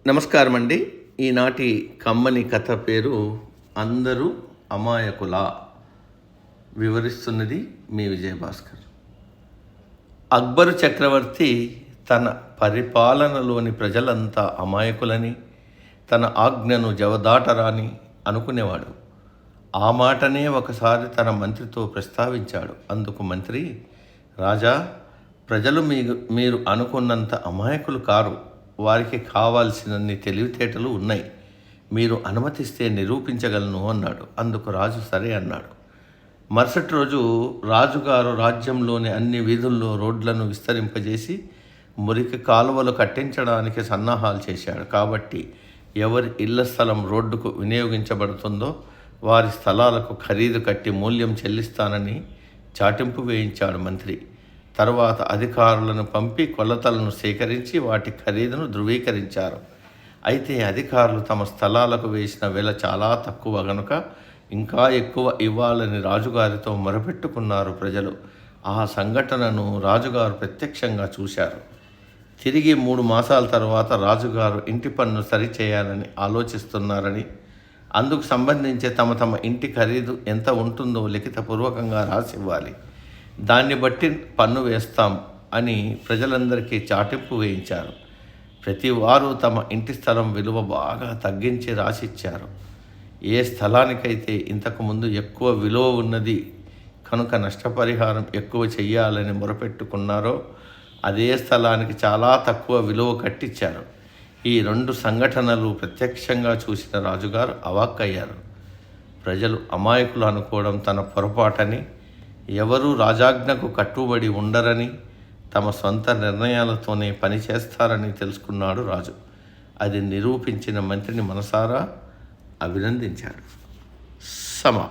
నమస్కారం అండి. ఈనాటి కమ్మని కథ పేరు అందరూ అమాయకులా. వివరిస్తున్నది మీ విజయభాస్కర్. అక్బరు చక్రవర్తి తన పరిపాలనలోని ప్రజలంతా అమాయకులని, తన ఆజ్ఞను జవదాటరాని అనుకునేవాడు. ఆ మాటనే ఒకసారి తన మంత్రితో ప్రస్తావించాడు. అందుకు మంత్రి, రాజా, ప్రజలు మీరు అనుకున్నంత అమాయకులు కారు. వారికి కావాల్సినన్ని తెలివితేటలు ఉన్నాయి. మీరు అనుమతిస్తే నిరూపించగలను అన్నాడు. అందుకు రాజు సరే అన్నాడు. మరుసటి రోజు రాజుగారు రాజ్యంలోని అన్ని వీధుల్లో రోడ్లను విస్తరింపజేసి మురికి కాలువలు కట్టించడానికి సన్నాహాలు చేశాడు. కాబట్టి ఎవరి ఇళ్ల స్థలం రోడ్డుకు వినియోగించబడుతుందో వారి స్థలాలకు ఖరీదు కట్టి మూల్యం చెల్లిస్తానని చాటింపు వేయించాడు మంత్రి. తరువాత అధికారులను పంపి కొలతలను సేకరించి వాటి ఖరీదును ధృవీకరించారు. అయితే అధికారులు తమ స్థలాలకు వేసిన వెల చాలా తక్కువ గనుక ఇంకా ఎక్కువ ఇవ్వాలని రాజుగారితో మొరపెట్టుకున్నారు ప్రజలు. ఆ సంఘటనను రాజుగారు ప్రత్యక్షంగా చూశారు. తిరిగి 3 మాసాల తర్వాత రాజుగారు ఇంటి పన్ను సరిచేయాలని ఆలోచిస్తున్నారని, అందుకు సంబంధించి తమ ఇంటి ఖరీదు ఎంత ఉంటుందో లిఖితపూర్వకంగా రాసివ్వాలి, దాన్ని బట్టి పన్ను వేస్తాం అని ప్రజలందరికీ చాటింపు వేయించారు. ప్రతి వారు తమ ఇంటి స్థలం విలువ బాగా తగ్గించి రాసిచ్చారు. ఏ స్థలానికైతే ఇంతకుముందు ఎక్కువ విలువ ఉన్నది కనుక నష్టపరిహారం ఎక్కువ చెయ్యాలని మొరపెట్టుకున్నారో అదే స్థలానికి చాలా తక్కువ విలువ కట్టించారు. ఈ 2 సంఘటనలు ప్రత్యక్షంగా చూసిన రాజుగారు అవాక్కయ్యారు. ప్రజలు అమాయకులు అనుకోవడం తన పొరపాటని, ఎవరూ రాజాజ్ఞకు కట్టుబడి ఉండరని, తమ సొంత నిర్ణయాలతోనే పనిచేస్తారని తెలుసుకున్నాడు రాజు. అది నిరూపించిన మంత్రిని మనసారా అభినందించాడు. సమా